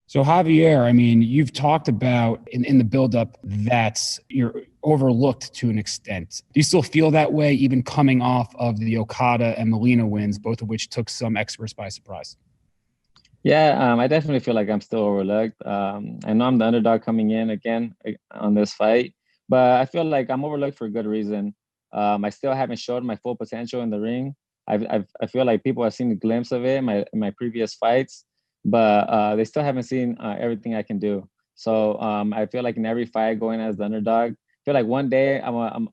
So Javier, I mean, you've talked about in the buildup that you're overlooked to an extent. Do you still feel that way, even coming off of the Okada and Molina wins, both of which took some experts by surprise? Yeah, I definitely feel like I'm still overlooked. I know I'm the underdog coming in again on this fight, but I feel like I'm overlooked for a good reason. I still haven't showed my full potential in the ring. I feel like people have seen a glimpse of it in my previous fights, but they still haven't seen everything I can do. So I feel like in every fight going as the underdog, I feel like one day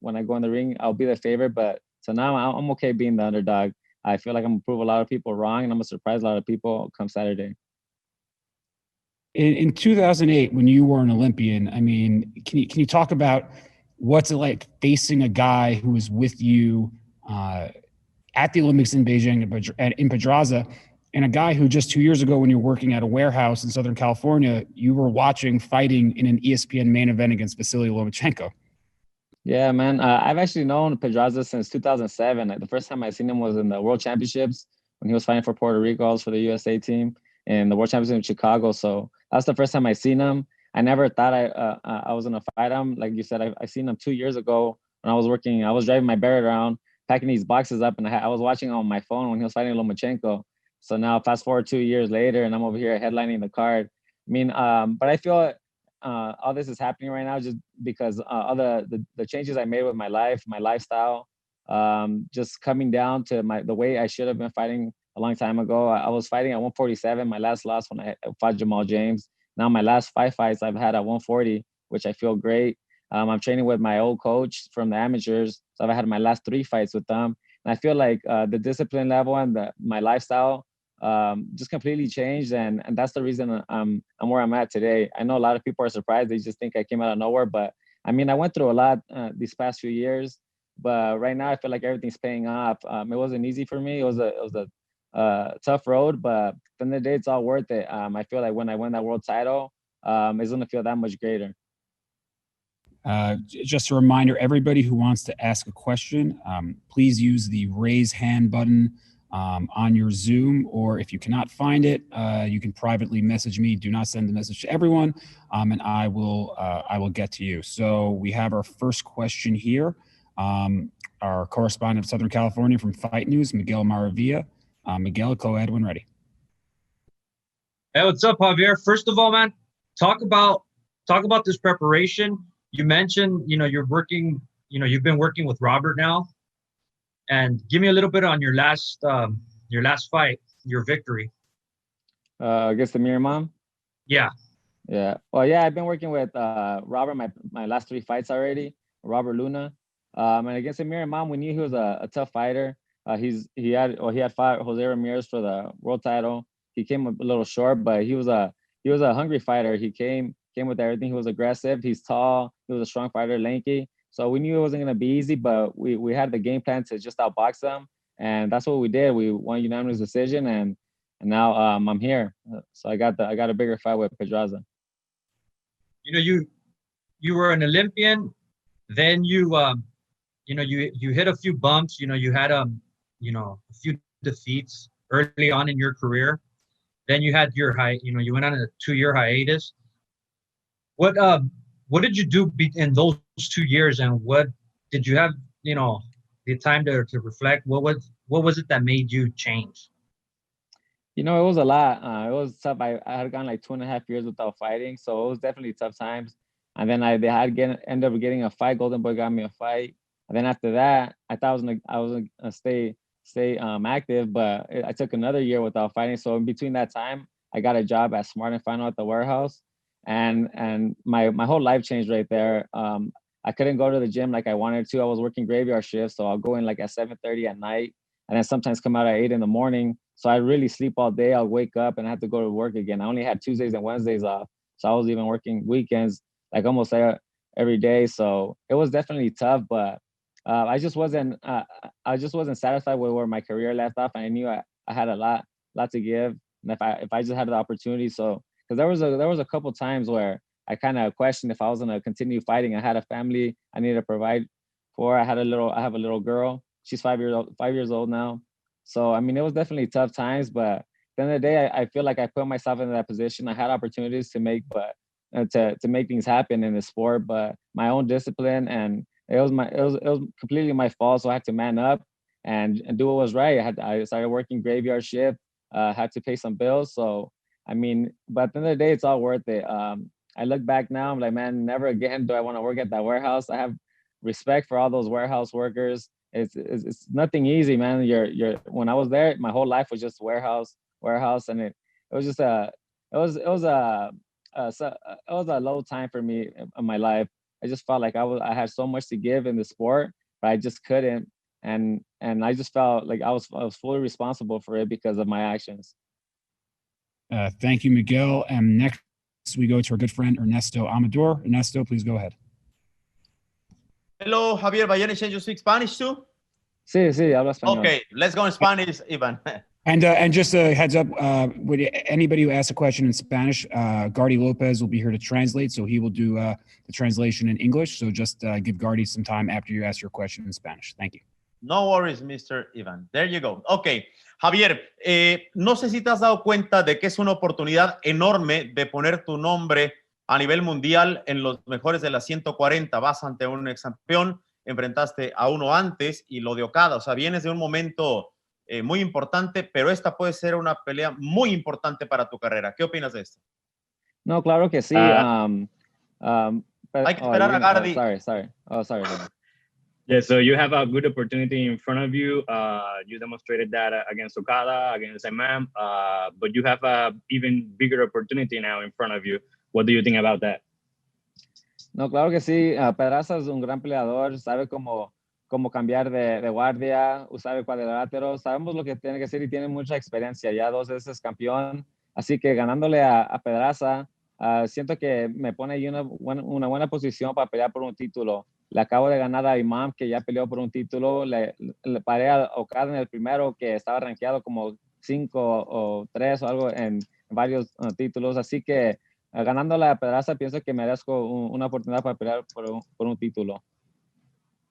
when I go in the ring, I'll be the favorite. But so now I'm okay being the underdog. I feel like I'm gonna prove a lot of people wrong, and I'm gonna surprise a lot of people come Saturday. In 2008, when you were an Olympian, I mean, can you talk about what's it like facing a guy who was with you uh, at the Olympics in Beijing in Pedraza, and a guy who just 2 years ago, when you were working at a warehouse in Southern California, you were watching fighting in an ESPN main event against Vasily Lomachenko? Yeah, man. I've actually known Pedraza since 2007. Like, the first time I seen him was in the World Championships when he was fighting for Puerto Rico, also for the USA team, and the World Championships in Chicago. So that's the first time I seen him. I never thought I was gonna fight him. Like you said, I seen him 2 years ago when I was working. I was driving my Barrett around, packing these boxes up, and I was watching on my phone when he was fighting Lomachenko. So now, fast forward 2 years later, and I'm over here headlining the card. I mean, but I feel all this is happening right now just because all the changes I made with my life, my lifestyle, just coming down to the way I should have been fighting a long time ago. I was fighting at 147, my last loss when I fought Jamal James. Now my last 5 fights I've had at 140, which I feel great. I'm training with my old coach from the amateurs, so I've had my last 3 fights with them, and I feel like the discipline level and my lifestyle just completely changed, and that's the reason I'm where I'm at today. I know a lot of people are surprised; they just think I came out of nowhere, but I mean, I went through a lot these past few years, but right now I feel like everything's paying off. It wasn't easy for me; it was a tough road, but at the end of the day, it's all worth it. I feel like when I win that world title, it's gonna feel that much greater. Just a reminder, everybody who wants to ask a question, please use the raise hand button on your Zoom, or if you cannot find it, you can privately message me. Do not send the message to everyone, and I will get to you. So we have our first question here. Our correspondent of Southern California from Fight News, Miguel Maravilla. Miguel, go ahead when ready. Hey, what's up, Javier? First of all, man, talk about talk about this preparation. You mentioned, you're working, you've been working with Robert now, and give me a little bit on your last fight, your victory. Against the Mirror Mom. Yeah. Yeah. Well, yeah, I've been working with Robert my last 3 fights already. Robert Luna. And against Amir Imam, we knew he was a tough fighter. He had fought Jose Ramirez for the world title. He came a little short, but he was a hungry fighter. He came with everything. He was aggressive. He's tall. He was a strong fighter, lanky. So we knew it wasn't gonna be easy, but we had the game plan to just outbox them, and that's what we did. We won unanimous decision, and now I'm here. So I got a bigger fight with Pedraza. You know, you were an Olympian, then you hit a few bumps, you had a few defeats early on in your career. Then you had your you went on a 2-year hiatus. What what did you do in those 2 years, and what did you have, you know, the time to reflect? What was it that made you change? It was a lot. It was tough. I had gone like 2.5 years without fighting, so it was definitely tough times. And then they had end up getting a fight. Golden Boy got me a fight, and then after that, I thought I was gonna stay active, but I took another year without fighting. So in between that time, I got a job at Smart and Final at the warehouse, and my whole life changed right there. I couldn't go to the gym like I wanted to. I was working graveyard shifts, so I'll go in like at 7:30 at night, and then sometimes come out at 8 in the morning. So I really sleep all day. I'll wake up and I have to go to work again. I only had Tuesdays and Wednesdays off, so I was even working weekends like almost every day. So it was definitely tough, but I just wasn't satisfied with where my career left off, and I knew I had a lot to give. And if I just had the opportunity, so because there was a couple times where I kind of questioned if I was gonna continue fighting. I had a family I needed to provide for. I have a little girl. She's 5 years old now. So I mean, it was definitely tough times, but the end of the day, I feel like I put myself in that position. I had opportunities to make, but to make things happen in the sport, but my own discipline, and it was completely my fault. So I had to man up and do what was right. I started working graveyard shift, had to pay some bills. So I mean, but at the end of the day, it's all worth it. I look back now, I'm like, man, never again do I want to work at that warehouse. I have respect for all those warehouse workers. It's nothing easy, man. When I was there, my whole life was just warehouse, and it was just it was a low time for me in my life. I just felt like I had so much to give in the sport, but I just couldn't, and I just felt like I was fully responsible for it because of my actions. Thank you, Miguel. And next we go to our good friend Ernesto Amador. Ernesto, please go ahead. Hello, Javier. By any chance you speak Spanish too? Sí, hablo español. Okay, let's go in Spanish, Ivan. And just a heads up, with anybody who asks a question in Spanish, Gardy Lopez will be here to translate, so he will do the translation in English. So just give Gardy some time after you ask your question in Spanish. Thank you. No worries, Mr. Ivan. There you go. Okay, Javier, no sé si te has dado cuenta de que es una oportunidad enorme de poner tu nombre a nivel mundial en los mejores de las 140. Vas ante un ex campeón, enfrentaste a uno antes y lo de Okada. O sea, vienes de un momento muy importante, pero esta puede ser una pelea muy importante para tu carrera. ¿Qué opinas de esto? No, claro que sí. Hay que esperar a Gardy. Sorry. Yeah, so you have a good opportunity in front of you. You demonstrated that against Okada, against Imam, but you have a even bigger opportunity now in front of you. What do you think about that? No, claro que sí. Pedraza es un gran peleador, sabe cómo cambiar de guardia, usar el cuadrilátero. Sabemos lo que tiene que hacer y tiene mucha experiencia. Ya 2 veces campeón. Así que ganándole a Pedraza, siento que me pone ahí una buena posición para pelear por un título. Le acabo de ganar a Imam, que ya peleó por un título. Le paré a Okada en el primero, que estaba rankeado como 5 o 3 o algo en varios títulos. Así que ganando la Pedraza, pienso que merezco una oportunidad para pelear por un título.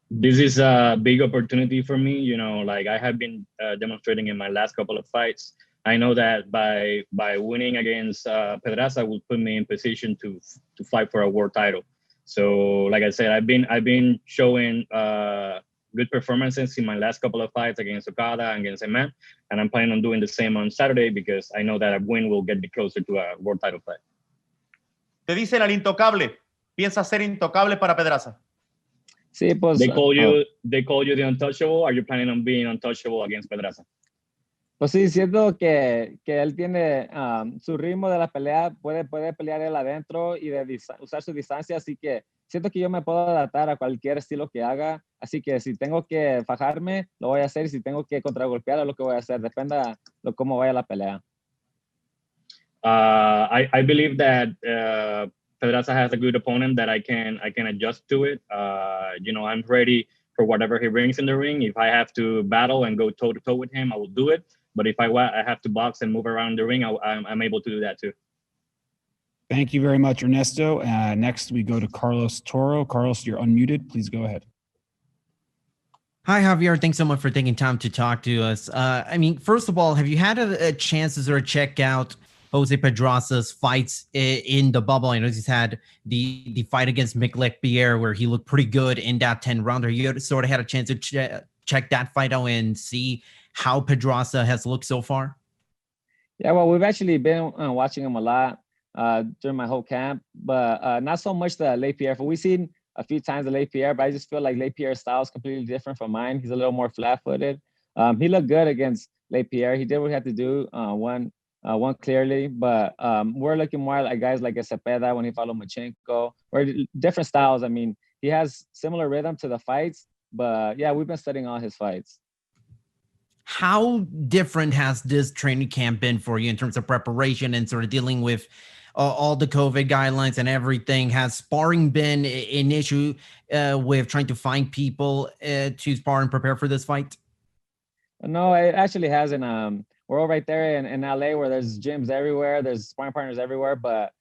This is a big opportunity for me. You know, like I have been demonstrating in my last couple of fights. I know that by winning against Pedraza will put me in position to fight for a world title. So, like I said, I've been showing good performances in my last couple of fights against Okada and against Imam, and I'm planning on doing the same on Saturday because I know that a win will get me closer to a world title fight. Te dicen al intocable. ¿Piensas ser intocable para Pedraza? Sí, pues. They call you the untouchable. Are you planning on being untouchable against Pedraza? Pues sí, siento que él tiene su ritmo de la pelea, puede pelear él adentro y usar su distancia, así que siento que yo me puedo adaptar a cualquier estilo que haga, así que si tengo que fajarme, lo voy a hacer, y si tengo que contragolpear, es lo que voy a hacer, depende de cómo vaya la pelea. I believe that Pedraza has a good opponent that I can adjust to it. You know, I'm ready for whatever he brings in the ring. If I have to battle and go toe-to-toe with him, I will do it. But if I have to box and move around the ring, I'm able to do that too. Thank you very much, Ernesto. Next, we go to Carlos Toro. Carlos, you're unmuted. Please go ahead. Hi, Javier. Thanks so much for taking time to talk to us. I mean, first of all, have you had a chance to sort of check out Jose Pedraza's fights in the bubble? I know he's had the fight against Miklik Pierre where he looked pretty good in that 10-rounder. You sort of had a chance to check that fight out and see how Pedraza has looked so far? Yeah, well, we've actually been watching him a lot during my whole camp, but not so much the LePierre. We've seen a few times the LePierre, but I just feel like LePierre's style is completely different from mine. He's a little more flat-footed. He looked good against LePierre. He did what he had to do, won clearly, but we're looking more like guys like a Cepeda when he followed Machenko, or different styles. I mean, he has similar rhythm to the fights, but yeah, we've been studying all his fights. How different has this training camp been for you in terms of preparation and sort of dealing with all the COVID guidelines and everything? Has sparring been an issue with trying to find people to spar and prepare for this fight? No, it actually hasn't. We're all right there in LA where there's gyms everywhere, there's sparring partners everywhere, but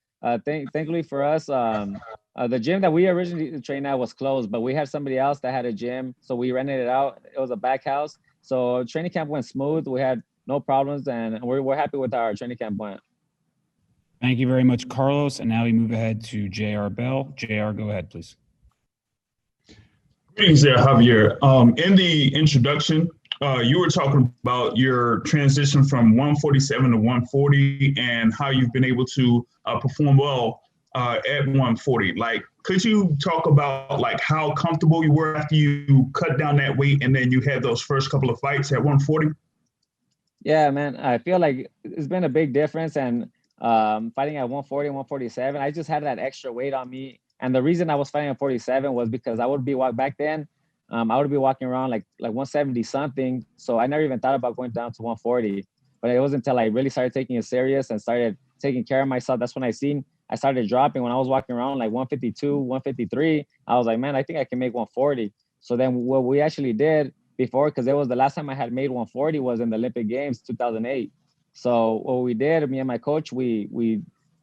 thankfully for us, the gym that we originally trained at was closed, but we had somebody else that had a gym, so we rented it out. It was a back house. So training camp went smooth. We had no problems, and we're happy with our training camp went. Thank you very much, Carlos. And now we move ahead to J.R. Bell. J.R., go ahead, please. Greetings there, Javier. In the introduction, you were talking about your transition from 147 to 140 and how you've been able to perform well at 140. Like, could you talk about like how comfortable you were after you cut down that weight and then you had those first couple of fights at 140? Yeah, man, I feel like it's been a big difference. And fighting at 140, 147, I just had that extra weight on me. And the reason I was fighting at 47 was because I would be back then. I would be walking around like 170 something. So I never even thought about going down to 140. But it wasn't until I really started taking it serious and started taking care of myself. That's when I started dropping. When I was walking around like 152, 153, I was like, man, I think I can make 140. So then what we actually did before, because it was the last time I had made 140 was in the Olympic Games 2008. So what we did, me and my coach, we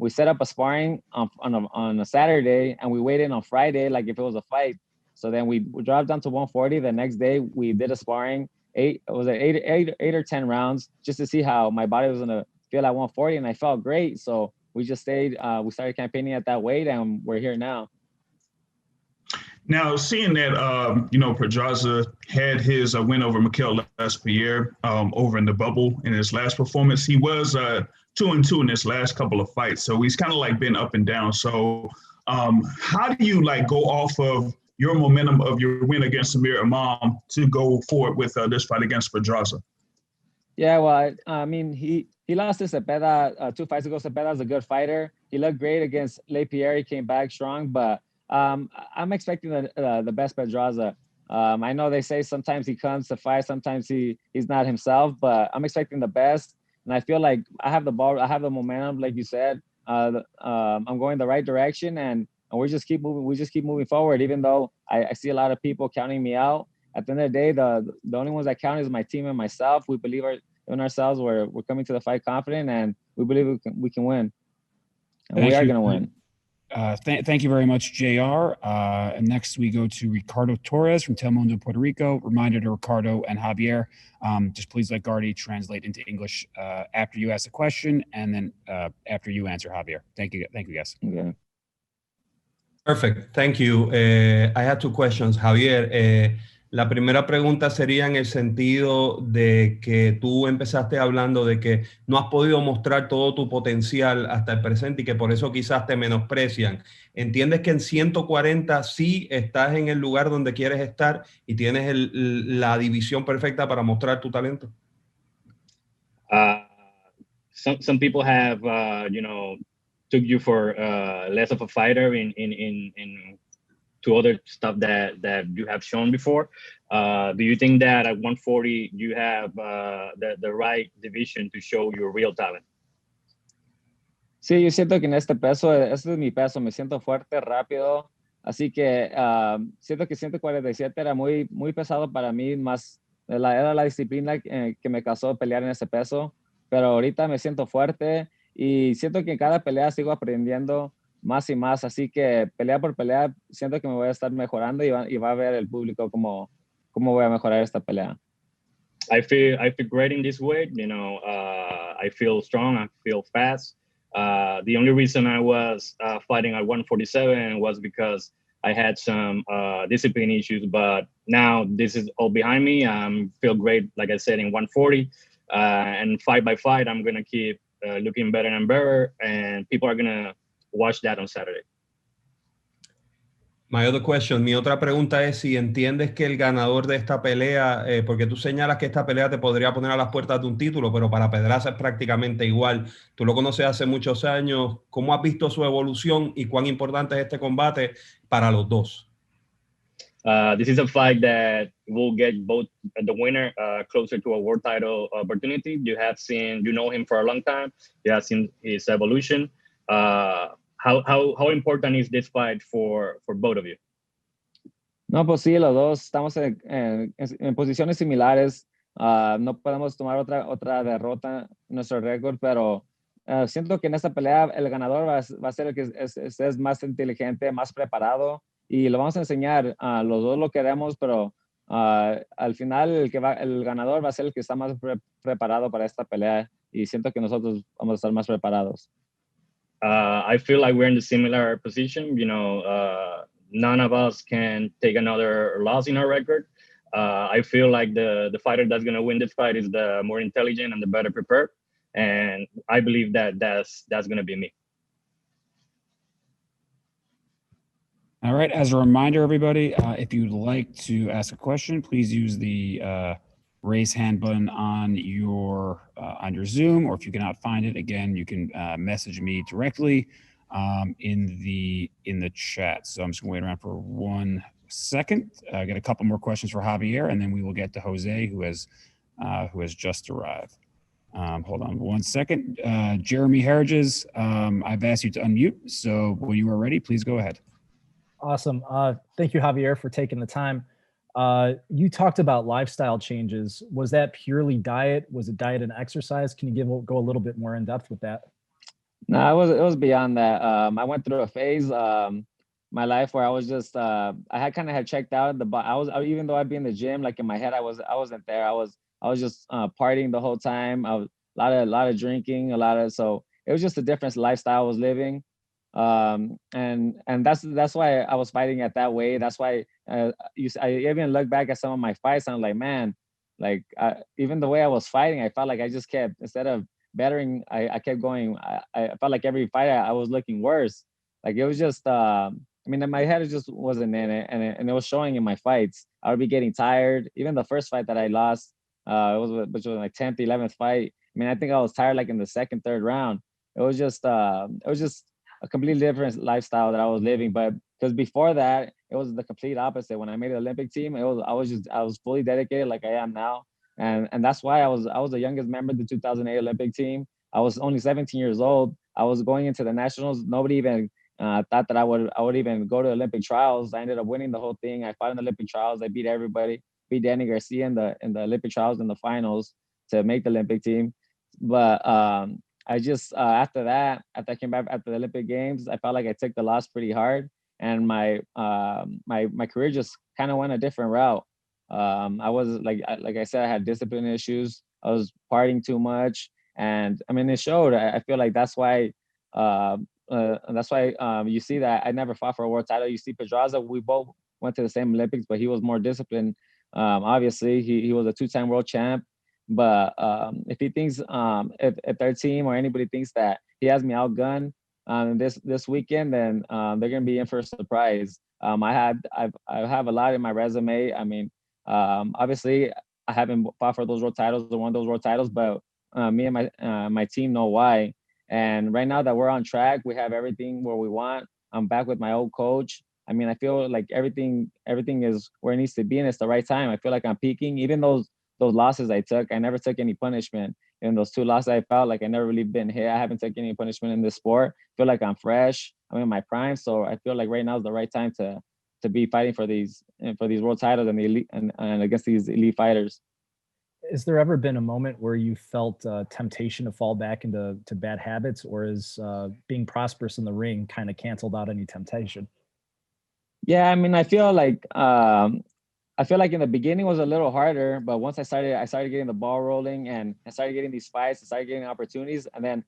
set up a sparring on a Saturday, and we weighed in on Friday like if it was a fight. So then we dropped down to 140. The next day we did a sparring, eight or 10 rounds, just to see how my body was gonna feel at 140, and I felt great. So we just stayed. We started campaigning at that weight, and we're here now. Now, seeing that, Pedraza had his win over Mikel Lespierre over in the bubble in his last performance, he was 2-2 in his last couple of fights. So he's kind of like been up and down. So how do you like go off of your momentum of your win against Samir Imam to go forward with this fight against Pedraza? Yeah, well, I mean, he lost to Cepeda 2 fights ago. Cepeda's a good fighter. He looked great against Lespierre. He came back strong, but I'm expecting the best Pedraza. I know they say sometimes he comes to fight, sometimes he's not himself, but I'm expecting the best. And I feel like I have the ball, I have the momentum, like you said. I'm going the right direction, and we just keep moving. We just keep moving forward, even though I see a lot of people counting me out. At the end of the day, the only ones that count is my team and myself. We believe in ourselves. We're coming to the fight confident, and we believe we can win. And we are going to win. Thank you very much, JR. And next we go to Ricardo Torres from Telemundo, Puerto Rico. Reminder to Ricardo and Javier, just please let Gardy translate into English after you ask the question, and then after you answer, Javier. Thank you guys. Okay. Perfect. Thank you. I have 2 questions, Javier. La primera pregunta sería en el sentido de que tú empezaste hablando de que no has podido mostrar todo tu potencial hasta el presente y que por eso quizás te menosprecian. ¿Entiendes que en 140 sí estás en el lugar donde quieres estar y tienes la división perfecta para mostrar tu talento? Some people have, took you for less of a fighter in to other stuff that you have shown before. Do you think that at 140 you have the right division to show your real talent? Sí, yo siento que en este peso, este es mi peso, me siento fuerte, rápido, así que siento que 147 era muy, muy pesado para mí, más era la disciplina que me causó pelear en ese peso, pero ahorita me siento fuerte y siento que en cada pelea sigo aprendiendo más y más, así que pelea por pelea siento que me voy a estar mejorando y va a ver el público cómo voy a mejorar esta pelea. I feel great in this weight. I feel strong. I feel fast. The only reason I was fighting at 147 was because I had some discipline issues, but now this is all behind me. I feel great, like I said, in 140, and fight by fight, I'm gonna keep looking better and better, and people are gonna watch that on Saturday. Mi otra pregunta es si entiendes que el ganador de esta pelea, porque tú señalas que esta pelea te podría poner a las puertas de un título, pero para Pedraza es prácticamente igual. Tú lo conoces hace muchos años. ¿Cómo has visto su evolución y cuán importante es este combate para los dos? This is a fight that will get both the winner closer to a world title opportunity. You know him for a long time. You have seen his evolution. How important is this fight for both of you? No, pues sí, los dos estamos en posiciones similares. No podemos tomar otra derrota en nuestro récord, pero siento que en esta pelea el ganador va a ser el que es más inteligente, más preparado, y lo vamos a enseñar. Los dos lo queremos, pero al final el ganador va a ser el que está más preparado para esta pelea y siento que nosotros vamos a estar más preparados. I feel like we're in the similar position. None of us can take another loss in our record. I feel like the fighter that's going to win this fight is the more intelligent and the better prepared. And I believe that's going to be me. All right. As a reminder, everybody, if you'd like to ask a question, please use the raise hand button on your Zoom, or if you cannot find it, again, you can message me directly in the chat. So I'm just gonna wait around for 1 second. I got a couple more questions for Javier, and then we will get to Jose, who has just arrived. Hold on 1 second. Jeremy Harridges, I've asked you to unmute, so when you are ready, please go ahead. Awesome. Thank you, Javier, for taking the time. You talked about lifestyle changes. Was that purely diet? Was it diet and exercise? Can you go a little bit more in depth with that? No, it was beyond that. I went through a phase, my life where I was just, I had checked out. Even though I'd be in the gym, like in my head, I wasn't there. I was just partying the whole time. A lot of drinking, so it was just a different lifestyle I was living. And that's why I was fighting at that weight. That's why I even look back at some of my fights and I'm like, man, like even the way I was fighting, I felt like I just kept, instead of bettering, I kept going. I felt like every fight I was looking worse. Like it was just in my head it just wasn't in it, and it was showing in my fights. I would be getting tired. Even the first fight that I lost, which was my 10th, 11th fight. I think I was tired like in the second, third round. It was just a completely different lifestyle that I was living. But because before that, it was the complete opposite. When I made the Olympic team, I was fully dedicated like I am now. And that's why I was the youngest member of the 2008 Olympic team. I was only 17 years old. I was going into the nationals. Nobody even thought that I would even go to Olympic trials. I ended up winning the whole thing. I fought in the Olympic trials. I beat everybody. Beat Danny Garcia in the Olympic trials in the finals to make the Olympic team. But I just after I came back after the Olympic Games, I felt like I took the loss pretty hard, and my career just kind of went a different route. I was like I said, I had discipline issues. I was partying too much, and it showed. I feel like that's why you see that I never fought for a world title. You see Pedraza, we both went to the same Olympics, but he was more disciplined. Obviously, he was a 2-time world champ. But if he thinks, if their team or anybody thinks that he has me outgunned this weekend, then they're gonna be in for a surprise. I have a lot in my resume. Obviously, I haven't fought for those world titles or won those world titles, but me and my team know why. And right now that we're on track, we have everything where we want. I'm back with my old coach. I feel like everything is where it needs to be, and it's the right time. I feel like I'm peaking. Even those losses I took, I never took any punishment. In those 2 losses I felt like I never really been hit. I haven't taken any punishment in this sport. I feel like I'm fresh. I'm in my prime. So I feel like right now is the right time to be fighting for these world titles and the elite and against these elite fighters. Has there ever been a moment where you felt temptation to fall back into bad habits, or is being prosperous in the ring kind of canceled out any temptation? Yeah, I feel like in the beginning was a little harder, but once I started getting the ball rolling, and I started getting these fights, I started getting opportunities, and then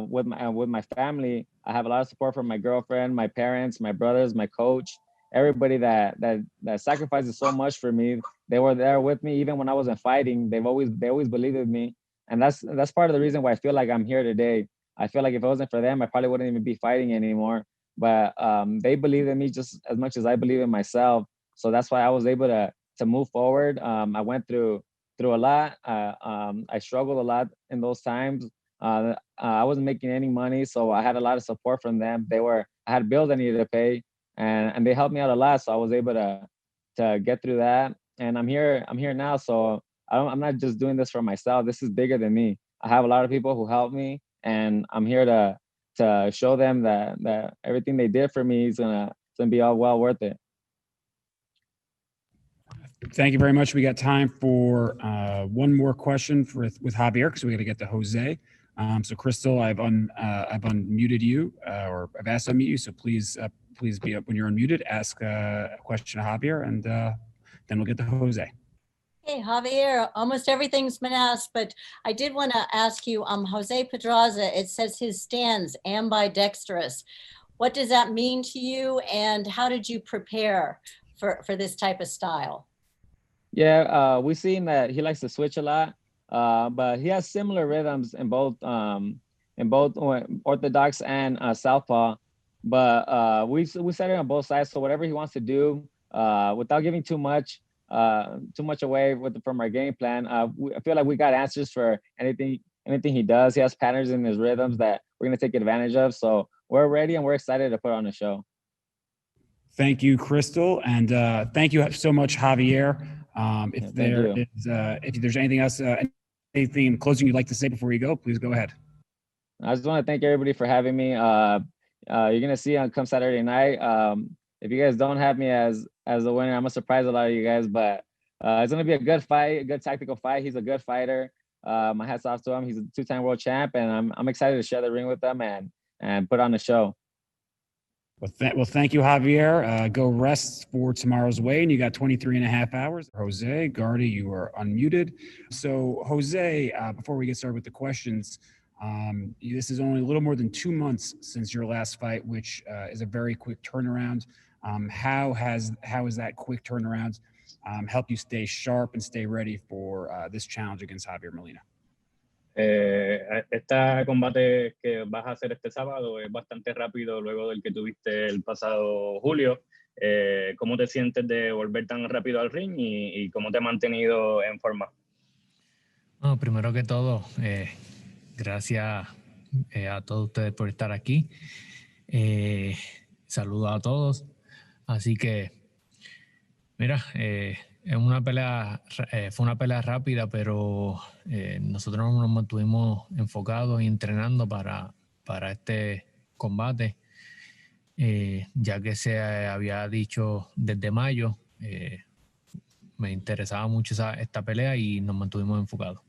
with my family, I have a lot of support from my girlfriend, my parents, my brothers, my coach, everybody that sacrifices so much for me. They were there with me even when I wasn't fighting. They always believed in me, and that's part of the reason why I feel like I'm here today. I feel like if it wasn't for them, I probably wouldn't even be fighting anymore. But they believe in me just as much as I believe in myself. So that's why I was able to move forward. I went through a lot. I struggled a lot in those times. I wasn't making any money, so I had a lot of support from them. I had bills I needed to pay, and they helped me out a lot. So I was able to get through that. And I'm here now. So I'm not just doing this for myself. This is bigger than me. I have a lot of people who helped me, and I'm here to show them that everything they did for me is gonna be all well worth it. Thank you very much. We got time for one more question with Javier, because we got to get to Jose. So Crystal, I've unmuted you, or I've asked to unmute you. So please be up when you're unmuted. Ask a question to Javier, and Then we'll get to Jose. Hey, Javier, almost everything's been asked, but I did want to ask you, Jose Pedraza, it says his stance ambidextrous. What does that mean to you, and how did you prepare for this type of style? Yeah, we've seen that he likes to switch a lot, but he has similar rhythms in both orthodox and southpaw. But we set it on both sides, so whatever he wants to do, without giving too much away from our game plan, I feel like we got answers for anything he does. He has patterns in his rhythms that we're gonna take advantage of. So we're ready and we're excited to put on the show. Thank you, Crystal, and thank you so much, Javier. If there's anything else, anything in closing you'd like to say before you go, please go ahead. I just want to thank everybody for having me. You're gonna see come Saturday night. If you guys don't have me as the winner, I'm gonna surprise a lot of you guys. But it's gonna be a good fight, a good tactical fight. He's a good fighter. My hats off to him. He's a 2-time world champ, and I'm excited to share the ring with him and put on the show. Well, thank you, Javier. Go rest for tomorrow's weigh-in. You got 23 and a half hours. Jose, Gardy, you are unmuted. So, Jose, before we get started with the questions, this is only a little more than 2 months since your last fight, which is a very quick turnaround. How has that quick turnaround helped you stay sharp and stay ready for this challenge against Javier Molina? Este combate que vas a hacer este sábado es bastante rápido luego del que tuviste el pasado julio. ¿Cómo te sientes de volver tan rápido al ring y cómo te has mantenido en forma? Bueno, primero que todo, gracias a todos ustedes por estar aquí. Saludos a todos. Así que, mira, fue una pelea rápida, pero nosotros nos mantuvimos enfocados y entrenando para este combate, ya que se había dicho desde mayo. Me interesaba mucho esta pelea y nos mantuvimos enfocados.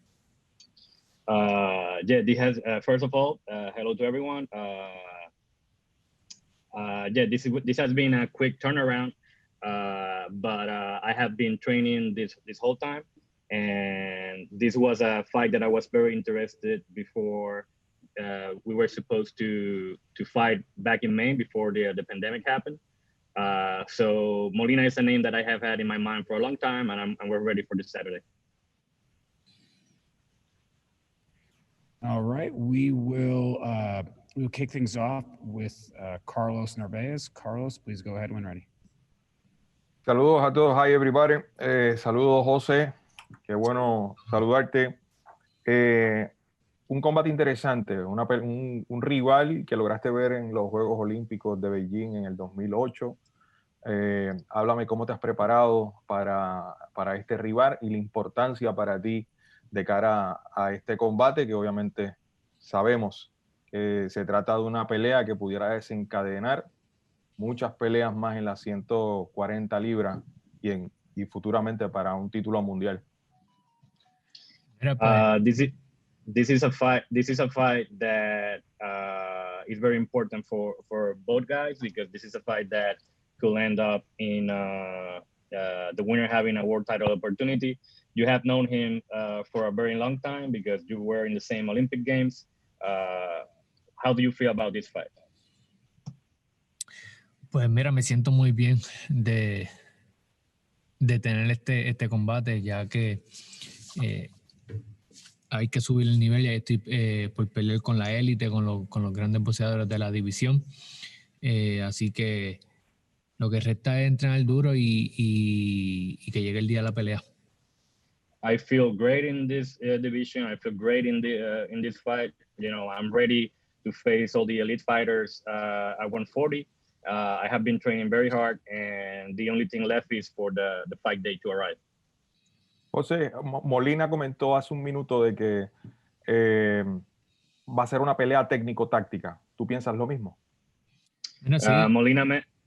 First of all, hello to everyone. This has been a quick turnaround. But I have been training this whole time, and this was a fight that I was very interested before. We were supposed to fight back in May before the pandemic happened. So Molina is a name that I have had in my mind for a long time, and we're ready for this Saturday. All right, we'll kick things off with Carlos Narvaez. Carlos, please go ahead when ready. Saludos a todos. Hi, everybody. Saludos, José. Qué bueno saludarte. Un combate interesante, un rival que lograste ver en los Juegos Olímpicos de Beijing en el 2008. Háblame cómo te has preparado para este rival y la importancia para ti de cara a este combate, que obviamente sabemos que se trata de una pelea que pudiera desencadenar muchas peleas más en las 140 libras y futuramente para un título mundial. This is a fight that is very important for both guys, because this is a fight that could end up in the winner having a world title opportunity. You have known him for a very long time because you were in the same Olympic Games. How do you feel about this fight? Pues mira, me siento muy bien de tener este combate, ya que hay que subir el nivel. Ya estoy por pelear con la élite, con los grandes boxeadores de la división. Así que lo que resta es entrenar duro y que llegue el día de la pelea. I feel great in this division. I feel great in this fight. You know, I'm ready to face all the elite fighters at 140. I have been training very hard, and the only thing left is for the fight day to arrive. José, Molina comentó hace un minuto de que va a ser una pelea técnico-táctica. ¿Tú piensas lo mismo? Bueno, sí.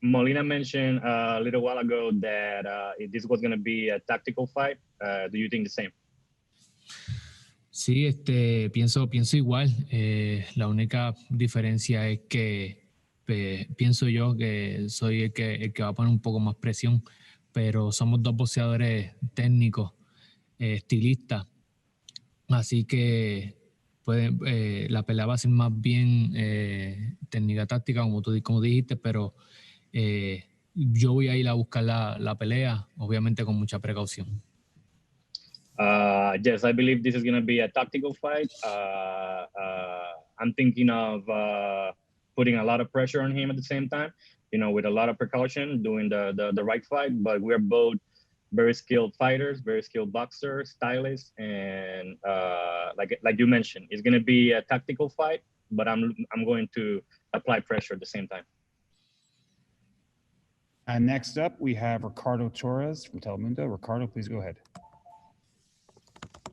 Molina mentioned a little while ago that this was going to be a tactical fight. Do you think the same? Sí, pienso igual. La única diferencia es que pienso yo que soy el que va a poner un poco más presión, pero somos dos boxeadores técnicos, estilistas, así que la pelea va a ser más bien técnica táctica, como dijiste, pero yo voy a ir a buscar la pelea, obviamente con mucha precaución. Yes, I believe this is going to be a tactical fight. I'm thinking of putting a lot of pressure on him at the same time, you know, with a lot of precaution, doing the right fight. But we're both very skilled fighters, very skilled boxers, stylists, and like you mentioned, it's going to be a tactical fight. But I'm going to apply pressure at the same time. And next up, we have Ricardo Torres from Telemundo. Ricardo, please go ahead.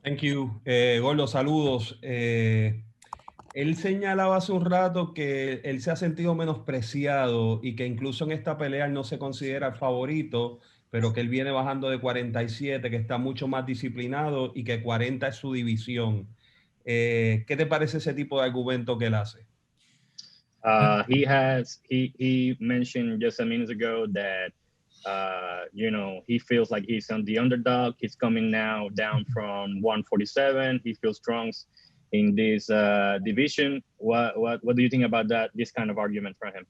Thank you. Gordo, saludos. Él señalaba hace un rato que él se ha sentido menospreciado y que incluso en esta pelea él no se considera el favorito, pero que él viene bajando de 47, que está mucho más disciplinado y que 40 es su división. ¿Qué te parece ese tipo de argumento que él hace? He mentioned just a minute ago that you know, he feels like he's on the underdog. He's coming now down from 147. He feels strong in this division. What do you think about that? This kind of argument from him?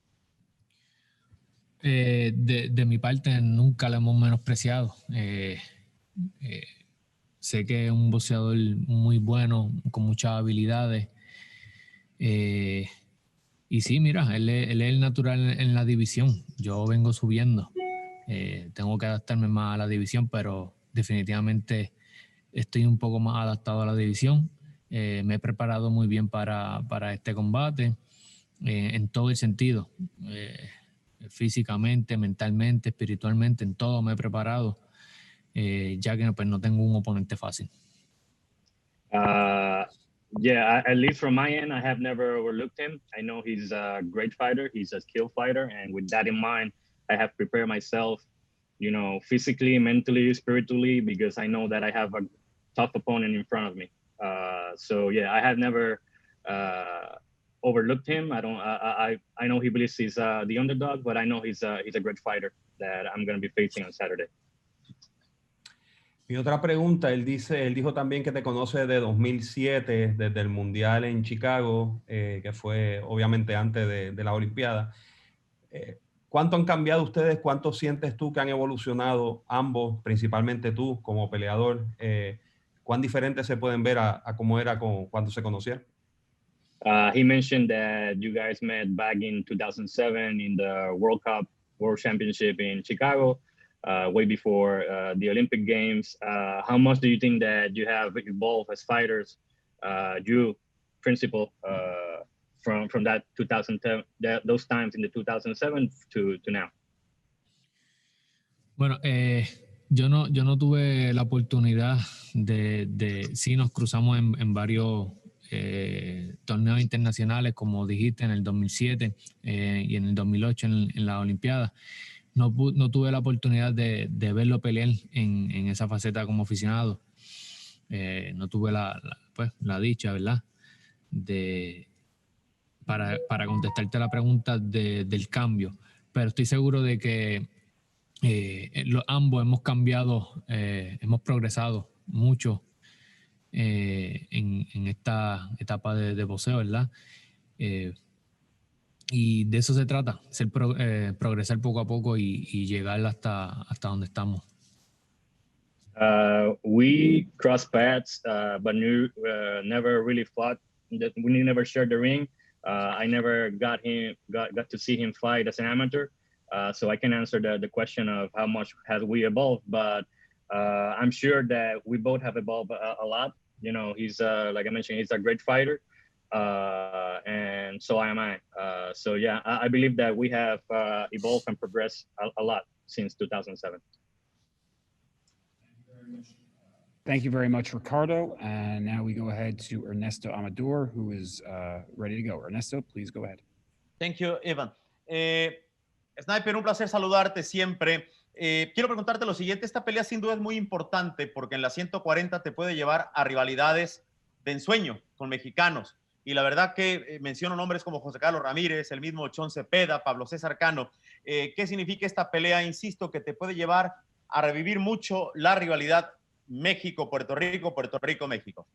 De mi parte, nunca lo hemos menospreciado. Sé que es un boxeador muy bueno, con muchas habilidades. Y sí, mira, él es el natural en la división. Yo vengo subiendo. Tengo que adaptarme más a la división, pero definitivamente estoy un poco más adaptado a la división. Me he preparado muy bien para este combate, en todo el sentido. Físicamente, mentalmente, espiritualmente, en todo me he preparado, ya que pues, no tengo un oponente fácil. Yeah, at least from my end, I have never overlooked him. I know he's a great fighter. He's a skilled fighter. And with that in mind, I have prepared myself, you know, physically, mentally, spiritually, because I know that I have a tough opponent in front of me. So yeah, I have never overlooked him. I know he believes he's the underdog, but I know he's a great fighter that I'm going to be facing on Saturday. Mi otra pregunta, él dijo también que te conoce de 2007, desde el mundial en Chicago, que fue obviamente antes de la Olimpiada. ¿Cuánto han cambiado ustedes? ¿Cuánto sientes tú que han evolucionado ambos, principalmente tú como peleador? ¿Cuán diferentes se pueden ver a cómo era cuando se conocieron? He mentioned that you guys met back in 2007 in the World Cup, World Championship in Chicago, way before the Olympic Games. How much do you think that you have evolved as fighters, you, principal, from that 2010, those times in the 2007 to now? Bueno, yo no tuve la oportunidad de sí, nos cruzamos en varios torneos internacionales, como dijiste, en el 2007 y en el 2008 en la Olimpiada. No tuve la oportunidad de verlo pelear en esa faceta como aficionado. No tuve la dicha, ¿verdad? Para contestarte la pregunta del cambio. Pero estoy seguro de que ambos hemos cambiado, hemos progresado mucho en esta etapa de boxeo, ¿verdad? Y de eso se trata, progresar poco a poco y llegar hasta donde estamos. We crossed paths, but never really fought. We never shared the ring. I never got to see him fight as an amateur, so I can answer the question of how much has we evolved. But I'm sure that we both have evolved a lot. You know, he's like I mentioned, he's a great fighter, and so am I. So yeah, I believe that we have evolved and progressed a lot since 2007. Thank you very much, Ricardo. And now we go ahead to Ernesto Amador, who is ready to go. Ernesto, please go ahead. Thank you, Ivan. Sniper, un placer saludarte siempre. Quiero preguntarte lo siguiente. Esta pelea sin duda es muy importante porque en la 140 te puede llevar a rivalidades de ensueño con mexicanos. Y la verdad que menciono nombres como José Carlos Ramírez, el mismo Chon Cepeda, Pablo César Cano. ¿Qué significa esta pelea? Insisto, que te puede llevar a revivir mucho la rivalidad México-Puerto Rico, Puerto Rico-México?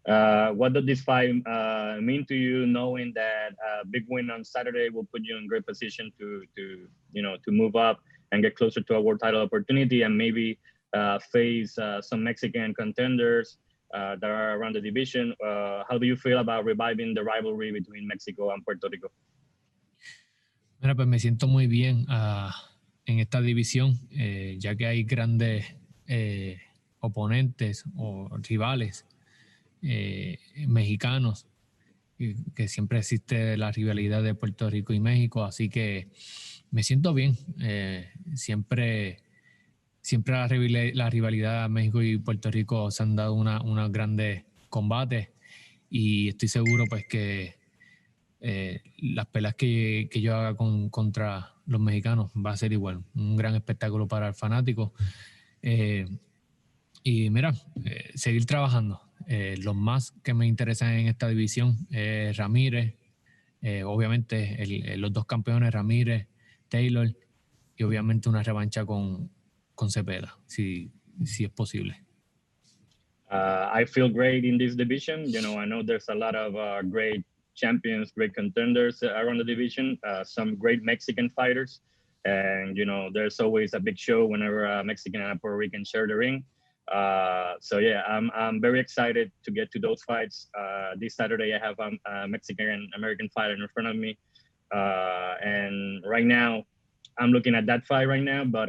What does this fight mean to you, knowing that a big win on Saturday will put you in great position to move up and get closer to a world title opportunity, and maybe face some Mexican contenders that are around the division? How do you feel about reviving the rivalry between Mexico and Puerto Rico? Mira, pues me siento muy bien en esta división, ya que hay grandes oponentes o rivales mexicanos, que siempre existe la rivalidad de Puerto Rico y México, así que me siento bien. Siempre la rivalidad México y Puerto Rico se han dado unos grandes combates, y estoy seguro pues que las peleas que yo haga contra los mexicanos va a ser igual, un gran espectáculo para el fanático. Y mira, seguir trabajando. Los más que me interesan en esta división es Ramírez, obviamente los dos campeones, Ramírez, Taylor, y obviamente una revancha con Cepeda, si es posible. I feel great in this division. I know there's a lot of great champions, great contenders around the division, some great Mexican fighters. And, there's always a big show whenever a Mexican and a Puerto Rican share the ring. So yeah, I'm very excited to get to those fights. This Saturday, I have a Mexican American fighter in front of me. And right now, I'm looking at that fight right now, but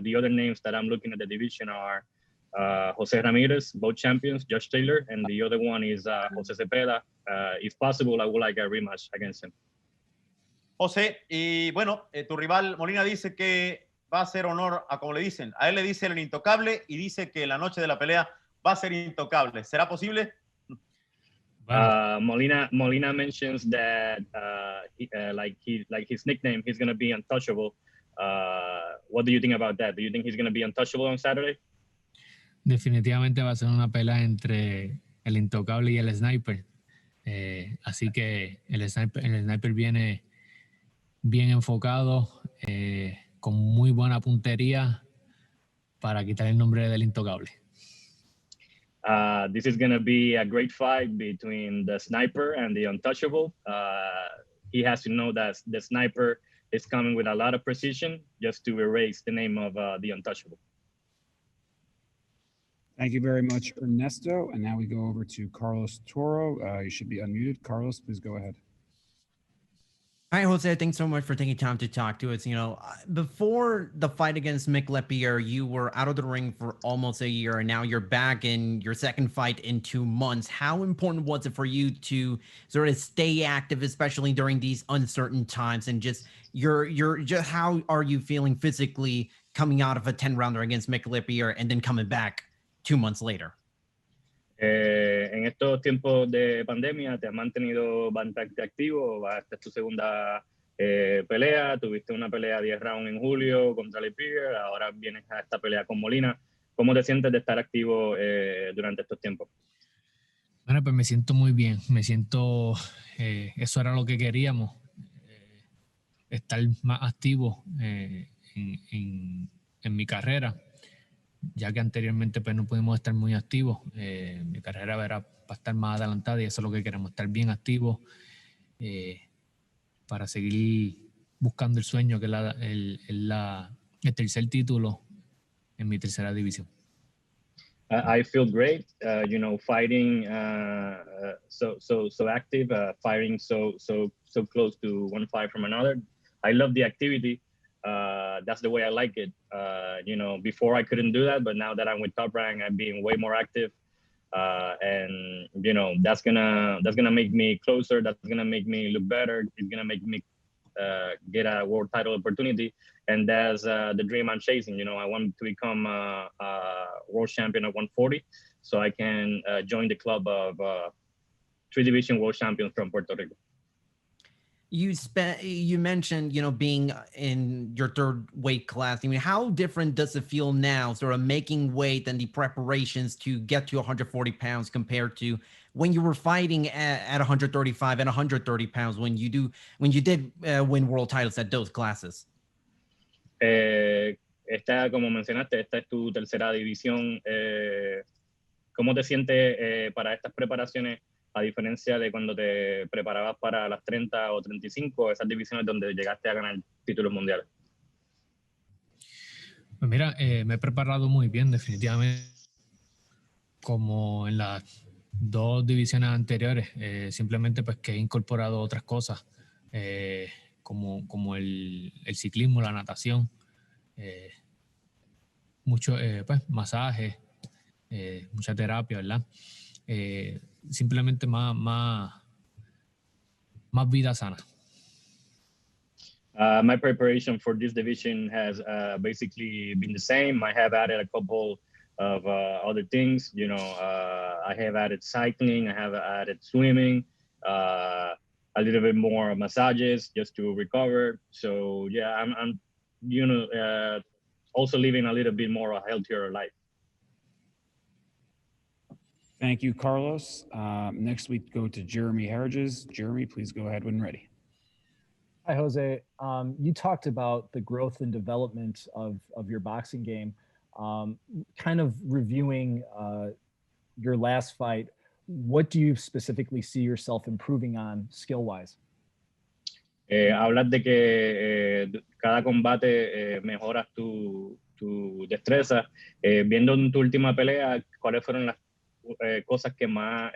the other names that I'm looking at the division are José Ramirez, both champions, Josh Taylor, and the other one is José Cepeda. If possible, I would like a rematch against him. José, y bueno, tu rival Molina dice que va a hacer honor a como le dicen. A él le dice el intocable y dice que la noche de la pelea va a ser intocable. ¿Será posible? Molina mentions that like his nickname, he's going to be untouchable. What do you think about that? Do you think he's going to be untouchable on Saturday? Definitivamente va a ser una pelea entre el intocable y el sniper. Así que el sniper viene bien enfocado, con muy buena puntería para quitar el nombre del intocable. This is going to be a great fight between the sniper and the untouchable. He has to know that the sniper is coming with a lot of precision just to erase the name of the untouchable. Thank you very much, Ernesto. And now we go over to Carlos Toro. You should be unmuted. Carlos, please go ahead. Hi, Jose. Thanks so much for taking time to talk to us. Before the fight against Mick Lepierre, you were out of the ring for almost a year, and now you're back in your second fight in 2 months. How important was it for you to sort of stay active, especially during these uncertain times? And just just how are you feeling physically coming out of a 10-rounder against Mick Lepierre and then coming back 2 months later? En estos tiempos de pandemia, ¿te has mantenido bastante activo? Esta es tu segunda pelea, tuviste una pelea 10 rounds en julio contra Lepierre, ahora vienes a esta pelea con Molina. ¿Cómo te sientes de estar activo durante estos tiempos? Bueno, pues me siento muy bien, eso era lo que queríamos, estar más activo en mi carrera, ya que anteriormente pues no pudimos estar muy activos. Mi carrera era para estar más adelantada, y eso es lo que queremos, estar bien activos para seguir buscando el sueño, que es el tercer título en mi tercera división. I feel great, fighting so active, fighting so close to one fight from another. I love the activity. That's the way I like it. Before I couldn't do that, but now that I'm with Top Rank, I'm being way more active. And that's gonna make me closer. That's gonna make me look better. It's gonna make me get a world title opportunity. And that's the dream I'm chasing. I want to become a world champion at 140, so I can join the club of 3-division world champions from Puerto Rico. You mentioned, being in your third weight class. I mean, how different does it feel now, sort of making weight and the preparations to get to 140 pounds compared to when you were fighting at 135 and 130 pounds when you did win world titles at those classes? esta, como mencionaste, esta es tu tercera división. ¿Cómo te sientes para estas preparaciones, a diferencia de cuando te preparabas para las 30 o 35, esas divisiones donde llegaste a ganar títulos mundiales? Pues mira, me he preparado muy bien, definitivamente, como en las dos divisiones anteriores. Simplemente pues que he incorporado otras cosas, como el ciclismo, la natación, mucho pues, masaje, mucha terapia, ¿verdad? Simplemente más vida sana. My preparation for this division has basically been the same. I have added a couple of other things. You know, I have added cycling, I have added swimming, a little bit more massages just to recover. So yeah, I'm also living a little bit more a healthier life. Thank you, Carlos. Next we go to Jeremy Harridges. Jeremy, please go ahead when ready. Hi, Jose. You talked about the growth and development of your boxing game. Kind of reviewing your last fight, what do you specifically see yourself improving on skill-wise? Hablas de que cada combate mejoras tu destreza. Viendo en tu última pelea, ¿cuáles fueron las cosas que más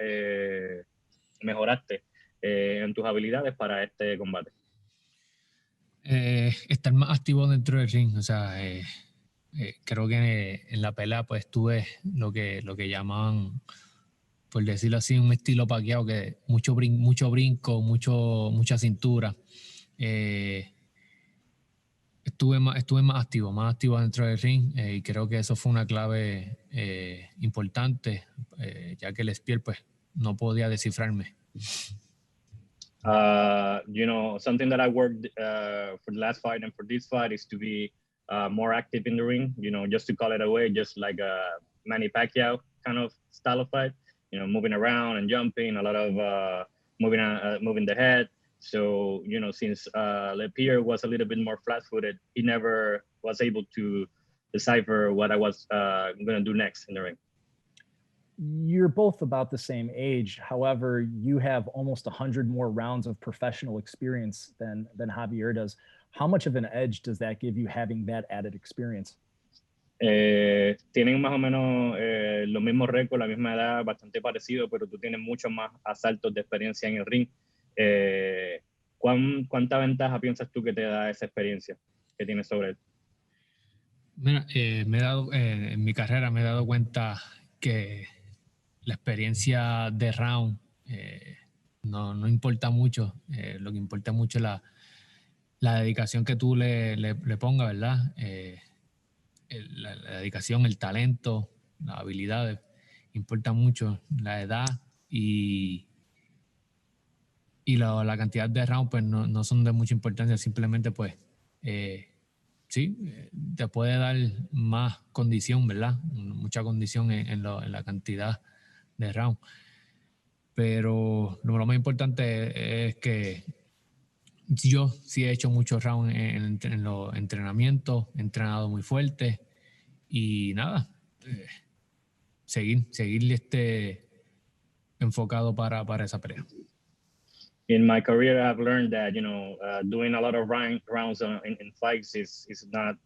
mejoraste en tus habilidades para este combate? Estar más activo dentro del ring. O sea, creo que en la pelea pues tuve lo que llamaban, por decirlo así, un estilo paqueado, que mucho brinco, mucha cintura. Estuve más activo dentro del ring, y creo que eso fue una clave importante, ya que el spear pues no podía descifrarme. You know, something that I worked for the last fight and for this fight is to be more active in the ring, you know, just to call it away, just like a Manny Pacquiao kind of style of fight, you know, moving around and jumping, a lot of moving the head. So, you know, since Lepier was a little bit more flat-footed, he never was able to decipher what I was going to do next in the ring. You're both about the same age. However, you have almost 100 more rounds of professional experience than Javier does. How much of an edge does that give you, having that added experience? Tienen más o menos los mismos récords, la misma edad, bastante parecido, pero tú tienes muchos más asaltos de experiencia en el ring. ¿Cuánta ventaja piensas tú que te da esa experiencia que tienes sobre él? Mira, en mi carrera me he dado cuenta que la experiencia de round no importa mucho. Lo que importa mucho es la dedicación que tú le pongas, ¿verdad? La dedicación, el talento, las habilidades, importa mucho. La edad y la cantidad de rounds pues no son de mucha importancia. Simplemente pues sí, te puede dar más condición, ¿verdad? Mucha condición en la cantidad de round. Pero lo más importante es que yo sí he hecho muchos rounds en los entrenamientos, he entrenado muy fuerte y nada, seguir enfocado para esa pelea. In my career, I've learned that, you know, doing a lot of rounds in fights is not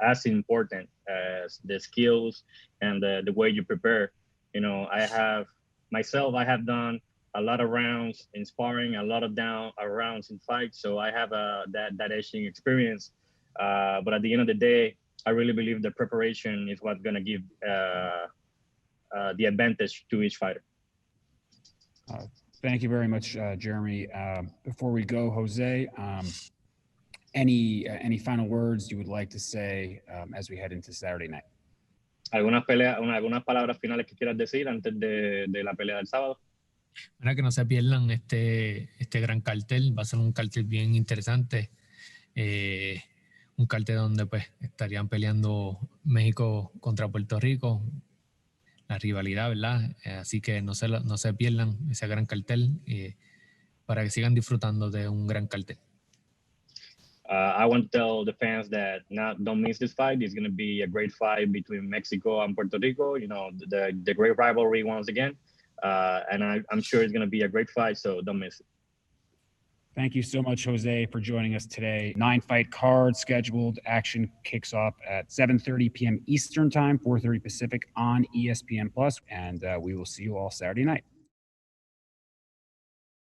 as important as the skills and the way you prepare. You know, I have done a lot of rounds in sparring, a lot of rounds in fights, so I have that edging experience. But at the end of the day, I really believe the preparation is what's going to give the advantage to each fighter. Thank you very much, Jeremy. Before we go, Jose, any final words you would like to say as we head into Saturday night? ¿Algunas palabras finales que quieras decir antes de la pelea del sábado? Para que no se pierdan este gran cartel. Va a ser un cartel bien interesante. Un cartel donde pues estarían peleando México contra Puerto Rico. La rivalidad, ¿verdad? Así que no se pierdan ese gran cartel para que sigan disfrutando de un gran cartel. I want to tell the fans that don't miss this fight. It's going to be a great fight between Mexico and Puerto Rico. You know, the great rivalry once again. And I'm sure it's going to be a great fight, so don't miss it. Thank you so much, Jose, for joining us today. 9-fight card scheduled. Action kicks off at 7:30 p.m. Eastern Time, 4:30 Pacific on ESPN Plus, and we will see you all Saturday night.